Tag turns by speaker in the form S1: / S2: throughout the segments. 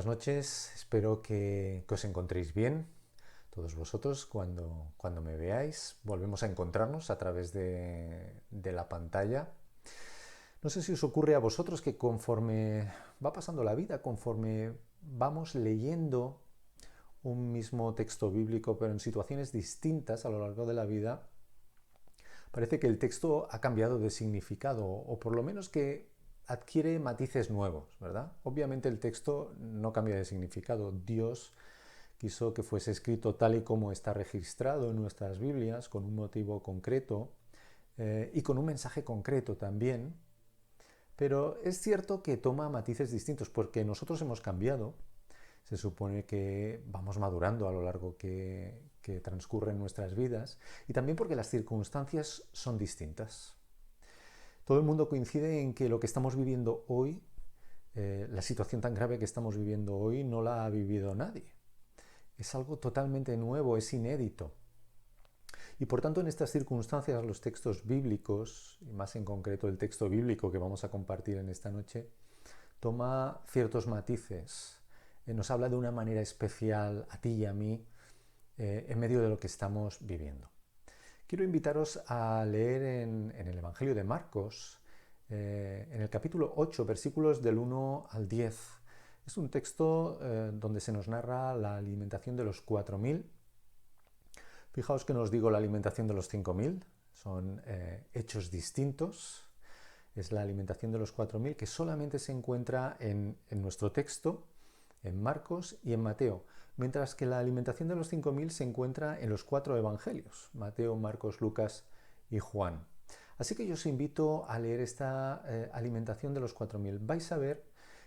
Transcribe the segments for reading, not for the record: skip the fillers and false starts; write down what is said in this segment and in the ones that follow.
S1: noches, espero que os encontréis bien, todos vosotros, cuando me veáis. Volvemos a encontrarnos a través de la pantalla. No sé si os ocurre a vosotros que conforme va pasando la vida, conforme vamos leyendo un mismo texto bíblico, pero en situaciones distintas a lo largo de la vida, parece que el texto ha cambiado de significado, o por lo menos que adquiere matices nuevos, ¿verdad? Obviamente el texto no cambia de significado. Dios quiso que fuese escrito tal y como está registrado en nuestras Biblias, con un motivo concreto y con un mensaje concreto también. Pero es cierto que toma matices distintos porque nosotros hemos cambiado. Se supone que vamos madurando a lo largo que transcurren nuestras vidas y también porque las circunstancias son distintas. Todo el mundo coincide en que lo que estamos viviendo hoy, la situación tan grave que estamos viviendo hoy, no la ha vivido nadie. Es algo totalmente nuevo, es inédito. Y por tanto, en estas circunstancias, los textos bíblicos, y más en concreto el texto bíblico que vamos a compartir en esta noche, toma ciertos matices. Nos habla de una manera especial a ti y a mí en medio de lo que estamos viviendo. Quiero invitaros a leer en el Evangelio de Marcos, en el capítulo 8, versículos del 1 al 10. Es un texto donde se nos narra la alimentación de los 4.000. Fijaos que no os digo la alimentación de los 5.000, son hechos distintos. Es la alimentación de los 4.000 que solamente se encuentra en nuestro texto, en Marcos y en Mateo, mientras que la alimentación de los 5.000 se encuentra en los 4 evangelios, Mateo, Marcos, Lucas y Juan. Así que yo os invito a leer esta alimentación de los 4.000. Vais a ver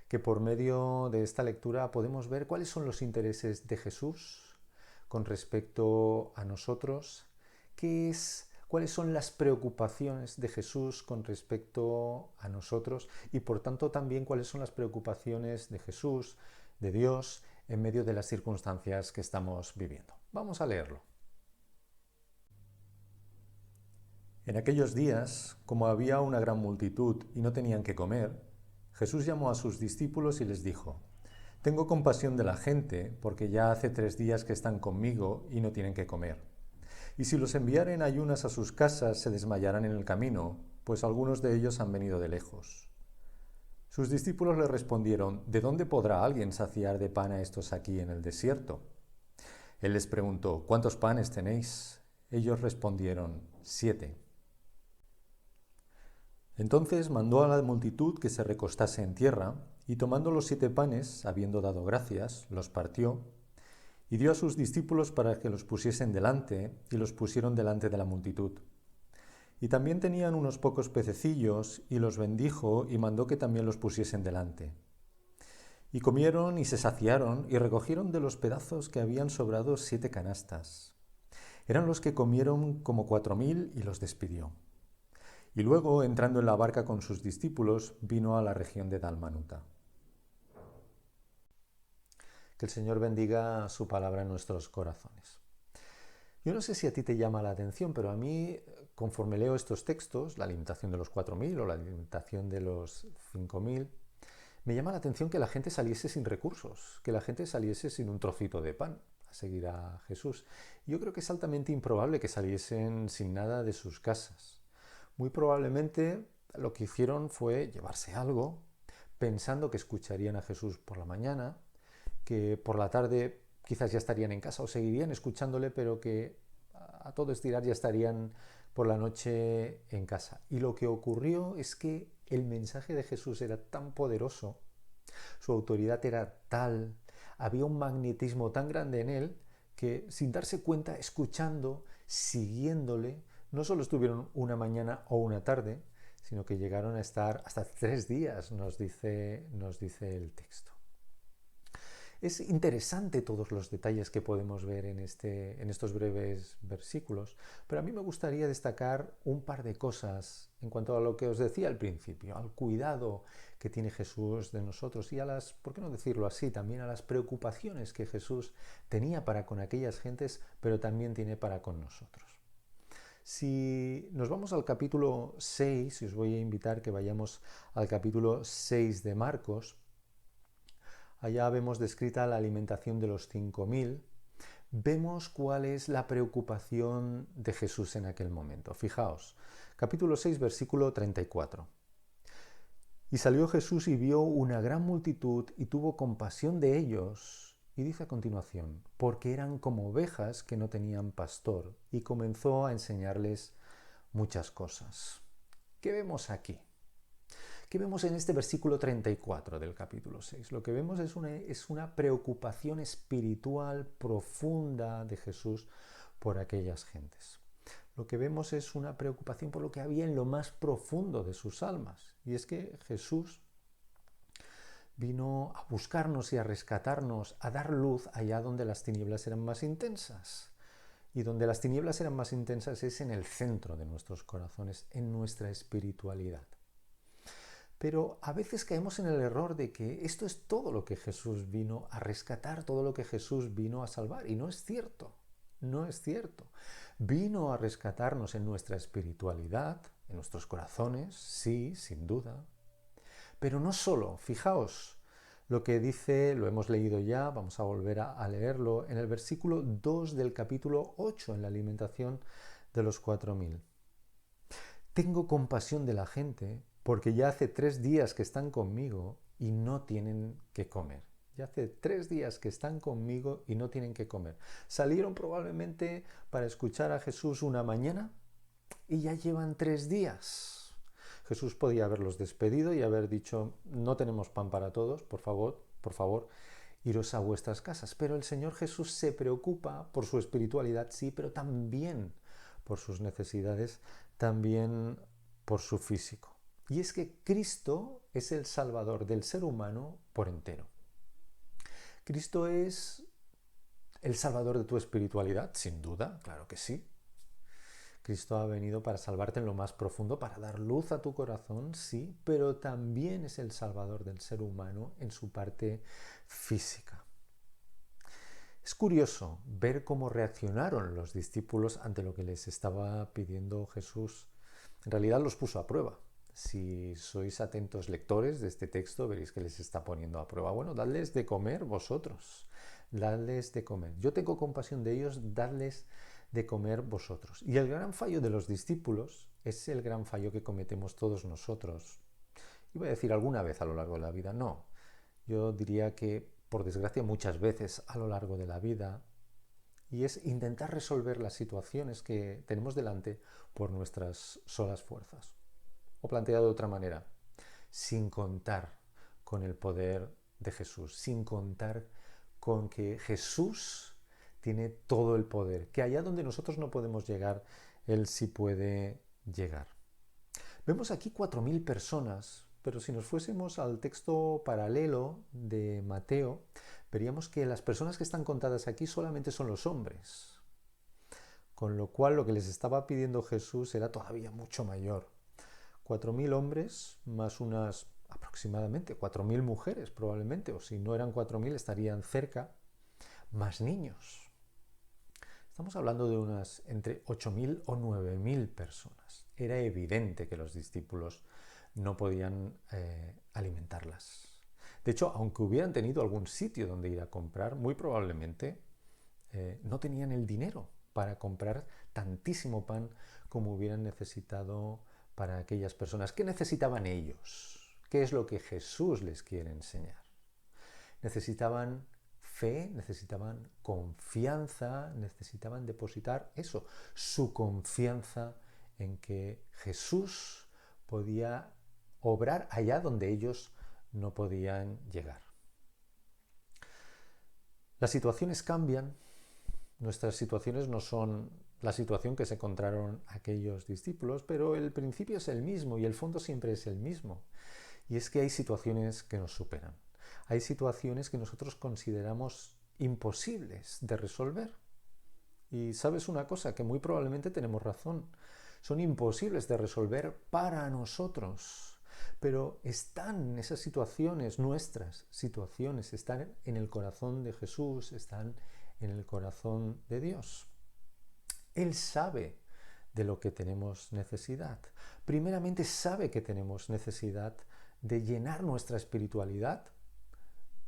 S1: que por medio de esta lectura podemos ver cuáles son los intereses de Jesús con respecto a nosotros, cuáles son las preocupaciones de Jesús con respecto a nosotros y por tanto también cuáles son las preocupaciones de Jesús, de Dios, en medio de las circunstancias que estamos viviendo. Vamos a leerlo. En aquellos días, como había una gran multitud y no tenían que comer, Jesús llamó a sus discípulos y les dijo: Tengo compasión de la gente, porque ya hace 3 días que están conmigo y no tienen que comer. Y si los enviara en ayunas a sus casas, se desmayarán en el camino, pues algunos de ellos han venido de lejos. Sus discípulos le respondieron: ¿De dónde podrá alguien saciar de pan a estos aquí en el desierto? Él les preguntó: ¿Cuántos panes tenéis? Ellos respondieron: 7. Entonces mandó a la multitud que se recostase en tierra, y tomando los 7 panes, habiendo dado gracias, los partió, y dio a sus discípulos para que los pusiesen delante, y los pusieron delante de la multitud. Y también tenían unos pocos pececillos, y los bendijo, y mandó que también los pusiesen delante. Y comieron y se saciaron, y recogieron de los pedazos que habían sobrado 7 canastas. Eran los que comieron como 4.000, y los despidió. Y luego, entrando en la barca con sus discípulos, vino a la región de Dalmanuta. Que el Señor bendiga su palabra en nuestros corazones. Yo no sé si a ti te llama la atención, pero a mí, conforme leo estos textos, la alimentación de los 4.000 o la alimentación de los 5.000, me llama la atención que la gente saliese sin recursos, que la gente saliese sin un trocito de pan a seguir a Jesús. Yo creo que es altamente improbable que saliesen sin nada de sus casas. Muy probablemente lo que hicieron fue llevarse algo, pensando que escucharían a Jesús por la mañana, que por la tarde quizás ya estarían en casa o seguirían escuchándole, pero que a todo estirar ya estarían por la noche en casa. Y lo que ocurrió es que el mensaje de Jesús era tan poderoso, su autoridad era tal, había un magnetismo tan grande en él, que sin darse cuenta, escuchando, siguiéndole, no solo estuvieron una mañana o una tarde, sino que llegaron a estar hasta 3 días, nos dice el texto. Es interesante todos los detalles que podemos ver en estos breves versículos, pero a mí me gustaría destacar un par de cosas en cuanto a lo que os decía al principio, al cuidado que tiene Jesús de nosotros y a las, ¿por qué no decirlo así?, también a las preocupaciones que Jesús tenía para con aquellas gentes, pero también tiene para con nosotros. Si nos vamos al capítulo 6, y os voy a invitar que vayamos al capítulo 6 de Marcos, Allá vemos descrita la alimentación de los 5.000. Vemos cuál es la preocupación de Jesús en aquel momento. Fijaos, capítulo 6, versículo 34. Y salió Jesús y vio una gran multitud y tuvo compasión de ellos. Y dice a continuación, porque eran como ovejas que no tenían pastor, y comenzó a enseñarles muchas cosas. ¿Qué vemos aquí? ¿Qué vemos en este versículo 34 del capítulo 6? Lo que vemos es una preocupación espiritual profunda de Jesús por aquellas gentes. Lo que vemos es una preocupación por lo que había en lo más profundo de sus almas. Y es que Jesús vino a buscarnos y a rescatarnos, a dar luz allá donde las tinieblas eran más intensas. Y donde las tinieblas eran más intensas es en el centro de nuestros corazones, en nuestra espiritualidad. Pero a veces caemos en el error de que esto es todo lo que Jesús vino a rescatar, todo lo que Jesús vino a salvar. Y no es cierto, no es cierto. Vino a rescatarnos en nuestra espiritualidad, en nuestros corazones, sí, sin duda. Pero no solo, fijaos lo que dice, lo hemos leído ya, vamos a volver a leerlo, en el versículo 2 del capítulo 8, en la alimentación de los 4.000. Tengo compasión de la gente porque ya hace 3 días que están conmigo y no tienen que comer. Ya hace 3 días que están conmigo y no tienen que comer. Salieron probablemente para escuchar a Jesús una mañana y ya llevan 3 días. Jesús podía haberlos despedido y haber dicho, no tenemos pan para todos, por favor, iros a vuestras casas. Pero el Señor Jesús se preocupa por su espiritualidad, sí, pero también por sus necesidades, también por su físico. Y es que Cristo es el Salvador del ser humano por entero. Cristo es el Salvador de tu espiritualidad, sin duda, claro que sí. Cristo ha venido para salvarte en lo más profundo, para dar luz a tu corazón, sí, pero también es el Salvador del ser humano en su parte física. Es curioso ver cómo reaccionaron los discípulos ante lo que les estaba pidiendo Jesús. En realidad los puso a prueba. Si sois atentos lectores de este texto, veréis que les está poniendo a prueba. Bueno, dadles de comer vosotros, dadles de comer. Yo tengo compasión de ellos, dadles de comer vosotros. Y el gran fallo de los discípulos es el gran fallo que cometemos todos nosotros. Iba a decir alguna vez a lo largo de la vida, no. Yo diría que, por desgracia, muchas veces a lo largo de la vida, y es intentar resolver las situaciones que tenemos delante por nuestras solas fuerzas. O planteado de otra manera, sin contar con el poder de Jesús, sin contar con que Jesús tiene todo el poder, que allá donde nosotros no podemos llegar, Él sí puede llegar. Vemos aquí 4.000 personas, pero si nos fuésemos al texto paralelo de Mateo, veríamos que las personas que están contadas aquí solamente son los hombres, con lo cual lo que les estaba pidiendo Jesús era todavía mucho mayor. 4.000 hombres más unas aproximadamente 4.000 mujeres probablemente, o si no eran 4.000 estarían cerca, más niños. Estamos hablando de unas entre 8.000 o 9.000 personas. Era evidente que los discípulos no podían alimentarlas. De hecho, aunque hubieran tenido algún sitio donde ir a comprar, muy probablemente no tenían el dinero para comprar tantísimo pan como hubieran necesitado para aquellas personas. ¿Qué necesitaban ellos? ¿Qué es lo que Jesús les quiere enseñar? Necesitaban fe, necesitaban confianza, necesitaban depositar eso, su confianza en que Jesús podía obrar allá donde ellos no podían llegar. Las situaciones cambian, nuestras situaciones no son la situación que se encontraron aquellos discípulos, pero el principio es el mismo y el fondo siempre es el mismo. Y es que hay situaciones que nos superan. Hay situaciones que nosotros consideramos imposibles de resolver. Y sabes una cosa, que muy probablemente tenemos razón. Son imposibles de resolver para nosotros. Pero están esas situaciones, nuestras situaciones, están en el corazón de Jesús, están en el corazón de Dios. Él sabe de lo que tenemos necesidad. Primeramente sabe que tenemos necesidad de llenar nuestra espiritualidad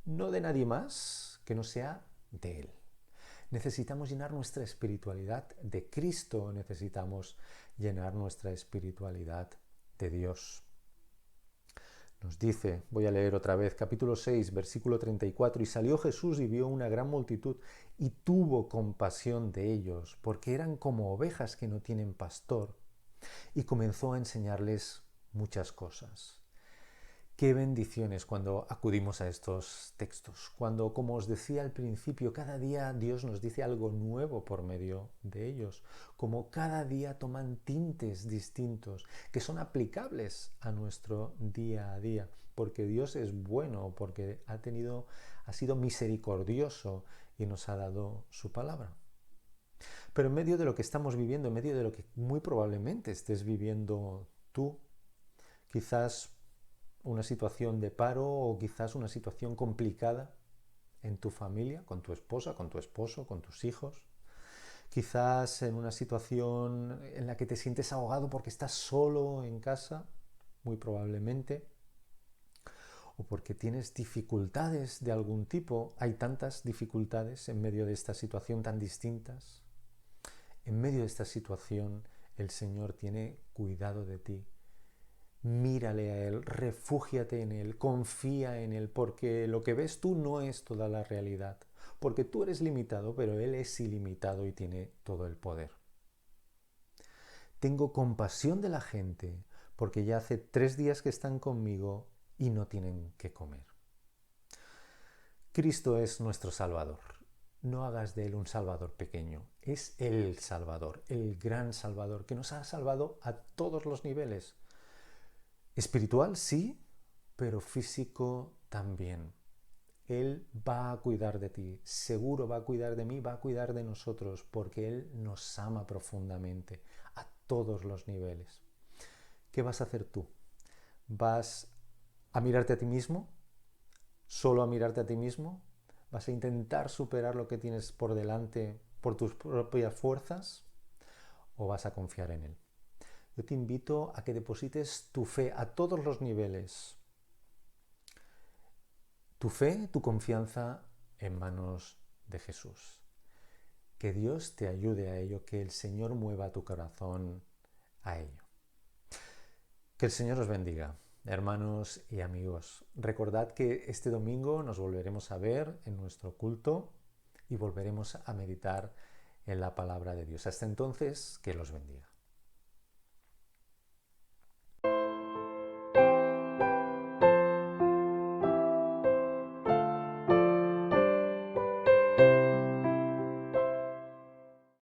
S1: no de nadie más que no sea de Él. Necesitamos llenar nuestra espiritualidad de Cristo, necesitamos llenar nuestra espiritualidad de Dios. Nos dice, voy a leer otra vez, capítulo 6, versículo 34, y salió Jesús y vio una gran multitud y tuvo compasión de ellos, porque eran como ovejas que no tienen pastor, y comenzó a enseñarles muchas cosas. Qué bendiciones cuando acudimos a estos textos, cuando, como os decía al principio, cada día Dios nos dice algo nuevo por medio de ellos, como cada día toman tintes distintos que son aplicables a nuestro día a día, porque Dios es bueno, porque ha sido misericordioso y nos ha dado su palabra. Pero en medio de lo que estamos viviendo, en medio de lo que muy probablemente estés viviendo tú, quizás una situación de paro o quizás una situación complicada en tu familia, con tu esposa, con tu esposo, con tus hijos. Quizás en una situación en la que te sientes ahogado porque estás solo en casa, muy probablemente, o porque tienes dificultades de algún tipo. Hay tantas dificultades en medio de esta situación tan distintas. En medio de esta situación, el Señor tiene cuidado de ti. Mírale a Él, refúgiate en Él, confía en Él, porque lo que ves tú no es toda la realidad, porque tú eres limitado, pero Él es ilimitado y tiene todo el poder. Tengo compasión de la gente, porque ya hace 3 días que están conmigo y no tienen que comer. Cristo es nuestro Salvador. No hagas de Él un Salvador pequeño, es el Salvador, el gran Salvador, que nos ha salvado a todos los niveles. Espiritual, sí, pero físico también. Él va a cuidar de ti, seguro va a cuidar de mí, va a cuidar de nosotros, porque Él nos ama profundamente, a todos los niveles. ¿Qué vas a hacer tú? ¿Vas a mirarte a ti mismo? ¿Solo a mirarte a ti mismo? ¿Vas a intentar superar lo que tienes por delante por tus propias fuerzas? ¿O vas a confiar en Él? Yo te invito a que deposites tu fe a todos los niveles. Tu fe, tu confianza en manos de Jesús. Que Dios te ayude a ello, que el Señor mueva tu corazón a ello. Que el Señor os bendiga, hermanos y amigos. Recordad que este domingo nos volveremos a ver en nuestro culto y volveremos a meditar en la palabra de Dios. Hasta entonces, que los bendiga.